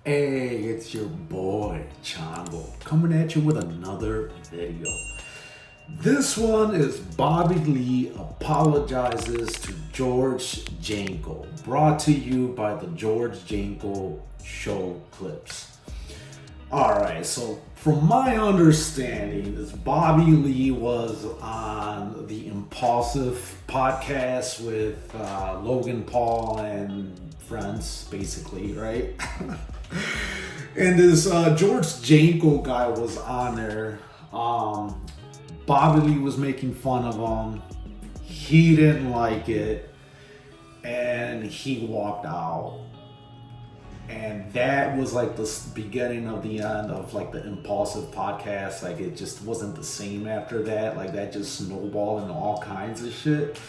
Hey, it's your boy, Janko, coming at you with another video. This one is Bobby Lee apologizes to George Janko, brought to you by the George Janko Show clips. Alright, so from my understanding, this Bobby Lee was on the Impulsive podcast with Logan Paul and friends, basically, right? And this George Janko guy was on there. Bobby Lee was making fun of him. He didn't like it, and he walked out. And that was like the beginning of the end of like the Impulsive podcast. Like it just wasn't the same after that. Like that just snowballed into all kinds of shit.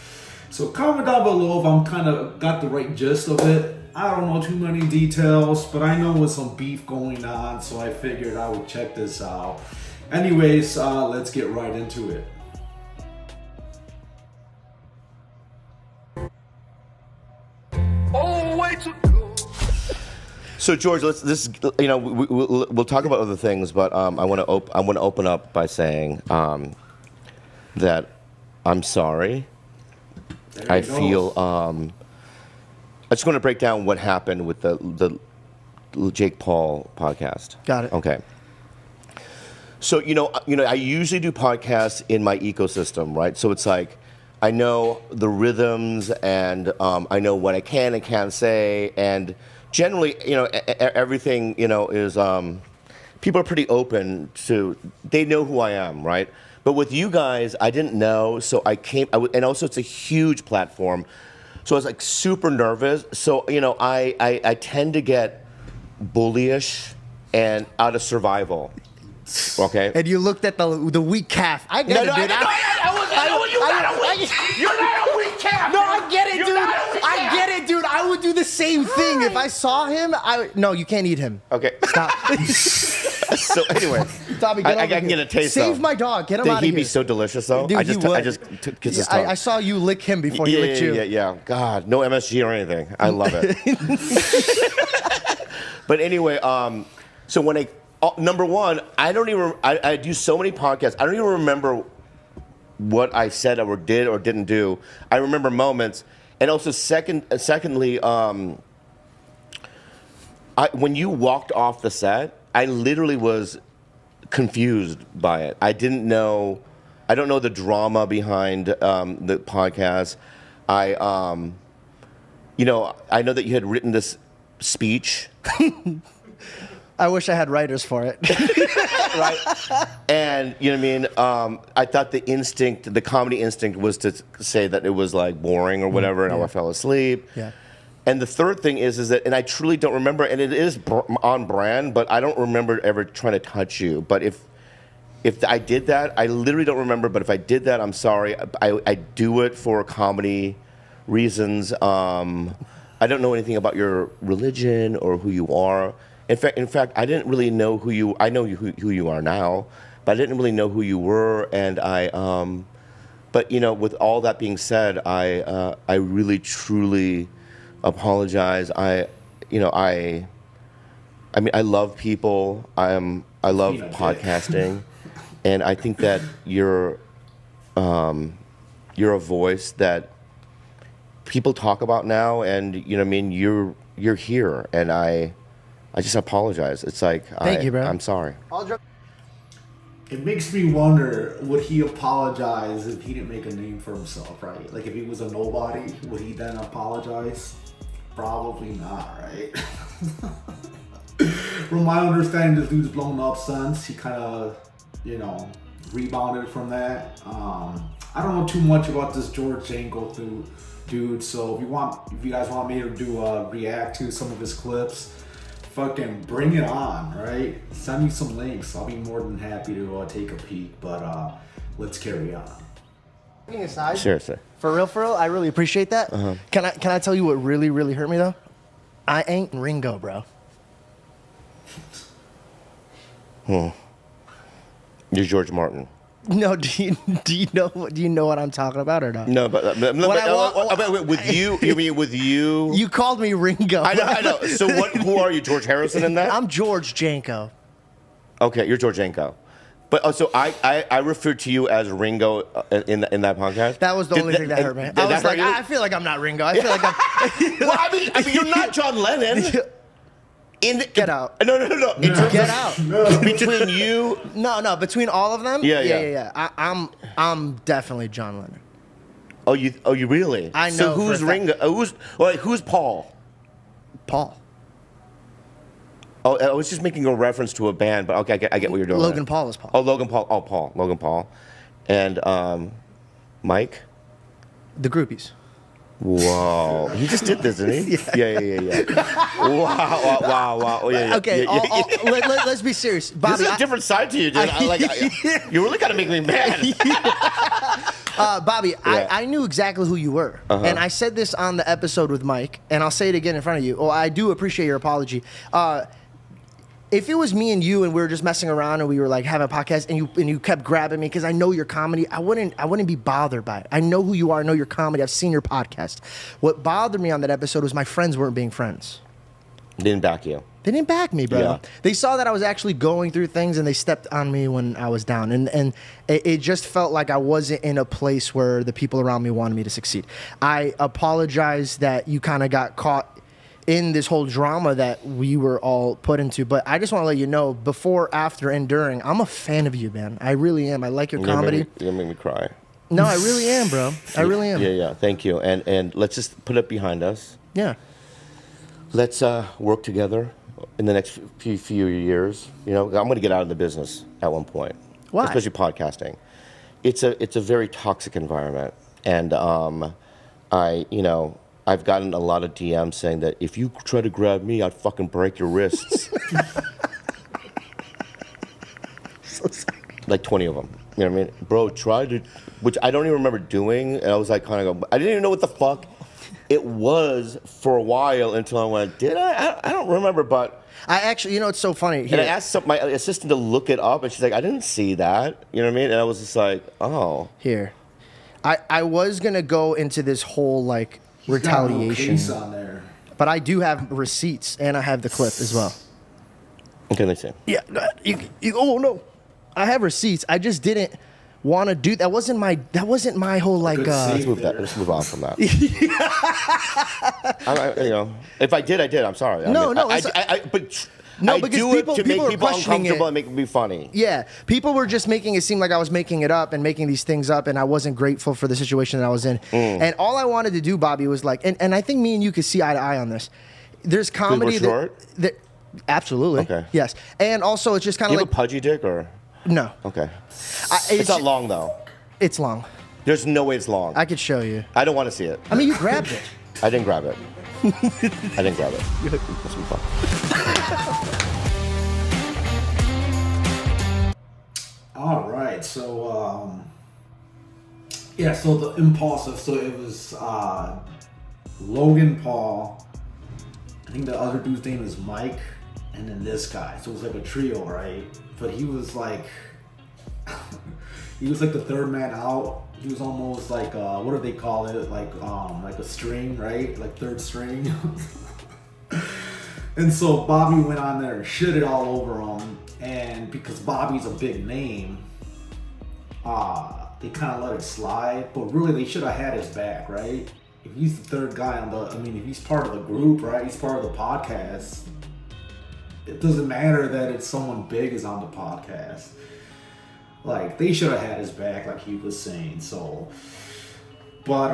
So comment down below if I'm kind of got the right gist of it. I don't know too many details, but I know with some beef going on, so I figured I would check this out. Anyways, let's get right into it. So George, we'll talk about other things, but I want to open up by saying that I'm sorry. I feel I just want to break down what happened with the Jake Paul podcast. Got it. Okay. So I usually do podcasts in my ecosystem, right? So it's like I know the rhythms and I know what I can and can't say, and generally, everything is people are pretty open to. They know who I am, right? But with you guys, I didn't know, so and also it's a huge platform. So I was like super nervous. So, I tend to get bullyish and out of survival. Okay? And you looked at the weak calf. I get it, dude. You're not a weak calf. No, I get it, dude. I get it, dude. I would do the same thing if I saw him. No, you can't eat him. Okay. Stop. So anyway, Tommy, I can get a taste. Save my dog. Get him out of here. He'd be so delicious, though. Dude, I just took his tongue. I saw you lick him before he licked you. Yeah. God, no MSG or anything. I love it. But anyway, so when number one, I do so many podcasts. I don't even remember what I said or did or didn't do. I remember moments, and also secondly, when you walked off the set, I literally was confused by it. I don't know the drama behind the podcast. I know that you had written this speech. I wish I had writers for it. Right? And you know what I mean? I thought the comedy instinct was to say that it was like boring or whatever, and I fell asleep. Yeah. And the third thing is that, and I truly don't remember, and it is on brand, but I don't remember ever trying to touch you. But if I did that, I literally don't remember, but if I did that, I'm sorry. I do it for comedy reasons. I don't know anything about your religion or who you are. In fact, I didn't really know who you. I know who you are now, but I didn't really know who you were. And but with all that being said, I really truly apologize. I love people. I love podcasting, and I think that you're a voice that people talk about now, and you're here, and I just apologize. It's like Thank you, bro. I'm sorry. It makes me wonder, would he apologize if he didn't make a name for himself, right? Like if he was a nobody, would he then apologize? Probably not, right? From my understanding, this dude's blown up since. He kind of, rebounded from that. I don't know too much about this George Janko dude, so if you guys want me to do react to some of his clips, fucking bring it on, right? Send me some links. I'll be more than happy to take a peek, but let's carry on. Aside, Seriously. For real, I really appreciate that. Uh-huh. Can I tell you what really, really hurt me though? I ain't Ringo, bro. You're George Martin. No, do you know what I'm talking about or not? No, but with you, you mean with you? You called me Ringo. I know. So who are you, George Harrison in that? I'm George Janko. Okay, you're George Janko. But so I referred to you as Ringo in that podcast. That was the only thing that hurt me. I was like, I feel like I'm not Ringo. I feel like I'm. Well, I mean, you're not John Lennon. Get out. No. Get out. Between you. No. Between all of them. Yeah. I'm definitely John Lennon. Oh, you really? I know. So who's Ringo? Who's Paul? Paul. Oh, I was just making a reference to a band, but okay, I get what you're doing. Logan Paul is Paul. Oh, Logan Paul. Oh, Paul. Logan Paul. And Mike? The groupies. Whoa. He just did this, didn't he? Yeah. Wow. Oh, yeah. Okay, let's be serious. Bobby, this is a different side to you, dude. You really got to make me mad. Bobby, Yeah. I knew exactly who you were. And I said this on the episode with Mike, and I'll say it again in front of you. Oh, I do appreciate your apology. If it was me and you and we were just messing around and we were like having a podcast and you kept grabbing me because I know your comedy, I wouldn't be bothered by it. I know who you are, I know your comedy, I've seen your podcast. What bothered me on that episode was my friends weren't being friends. Didn't back you. They didn't back me, bro. Yeah. They saw that I was actually going through things and they stepped on me when I was down. And it just felt like I wasn't in a place where the people around me wanted me to succeed. I apologize that you kind of got caught in this whole drama that we were all put into. But I just want to let you know, before, after, and during, I'm a fan of you, man. I really am. I like your comedy. You're going to make me cry. No, I really am, bro. I really am. Yeah. Thank you. And let's just put it behind us. Yeah. Let's work together in the next few years. You know, I'm going to get out of the business at one point. Why? Especially podcasting. It's a very toxic environment. And I've gotten a lot of DMs saying that if you try to grab me, I'd fucking break your wrists. So sorry. Like 20 of them. You know what I mean? Bro, try to, which I don't even remember doing. And I was like, kind of go, I didn't even know what the fuck it was for a while until I went, did I? I don't remember, but. I actually, it's so funny. And I asked my assistant to look it up, and she's like, I didn't see that. You know what I mean? And I was just like, oh. Here. I was going to go into this whole, like, retaliation. Case on there. But I do have receipts, and I have the clip as well. Okay, let's see. Yeah, oh no, I have receipts. I just didn't want to do that. Wasn't my whole like. Let's move on from that. If I did, I did. I'm sorry. Because do people it to make were people questioning uncomfortable it. and make it be funny. Yeah, people were just making it seem like I was making it up and making these things up, and I wasn't grateful for the situation that I was in. And all I wanted to do, Bobby, was like, and I think me and you could see eye to eye on this. There's comedy that absolutely, okay, yes, and also it's just kind of like a pudgy dick or no, okay, it's not long though. It's long. There's no way it's long. I could show you. I don't want to see it. I mean, you grabbed it. I didn't grab it. I didn't grab it. Let's move on. All right, so so the impulsive. So it was Logan Paul. I think the other dude's name is Mike, and then this guy. So it was like a trio, right? But he was like, the third man out. He was almost like what do they call it? Like a string, right? Like third string. And so Bobby went on there and shit it all over him. And because Bobby's a big name, they kind of let it slide. But really, they should have had his back, right? If he's the third guy if he's part of the group, right? He's part of the podcast. It doesn't matter that it's someone big is on the podcast. Like, they should have had his back, like he was saying. So, but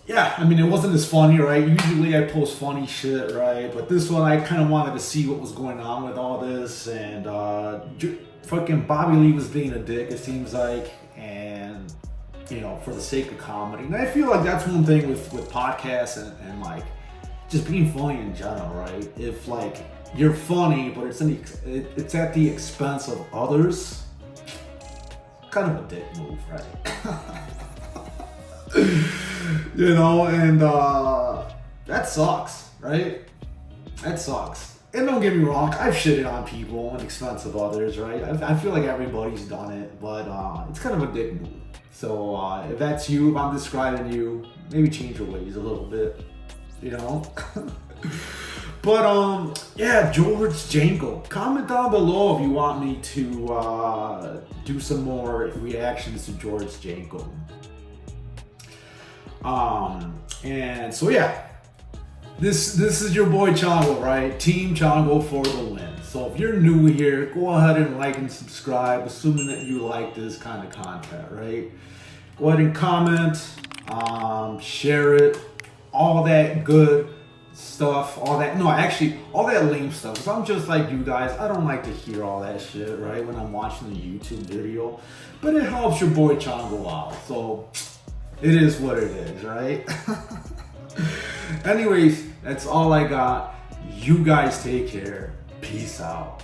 it wasn't as funny, right? Usually I post funny shit, right? But this one, I kind of wanted to see what was going on with all this, and fucking Bobby Lee was being a dick, it seems like, and for the sake of comedy. And I feel like that's one thing with podcasts and like just being funny in general, right? If like you're funny, but it's at the expense of others, kind of a dick move, right? And that sucks, right? That sucks. and don't get me wrong, I've shitted on people in expense of others, right? I feel like everybody's done it, but it's kind of a dick move. So if that's you, if I'm describing you, maybe change your ways a little bit, you know? But yeah, George Janko. Comment down below if you want me to do some more reactions to George Janko. And so yeah, this is your boy Chango, right? Team Chango for the win. So if you're new here, go ahead and like and subscribe, assuming that you like this kind of content, right? Go ahead and comment, share it, all that good stuff, all that lame stuff. Cause I'm just like you guys, I don't like to hear all that shit, right? When I'm watching the YouTube video, but it helps your boy Chango out. So it is what it is, right? Anyways, that's all I got. You guys take care. Peace out.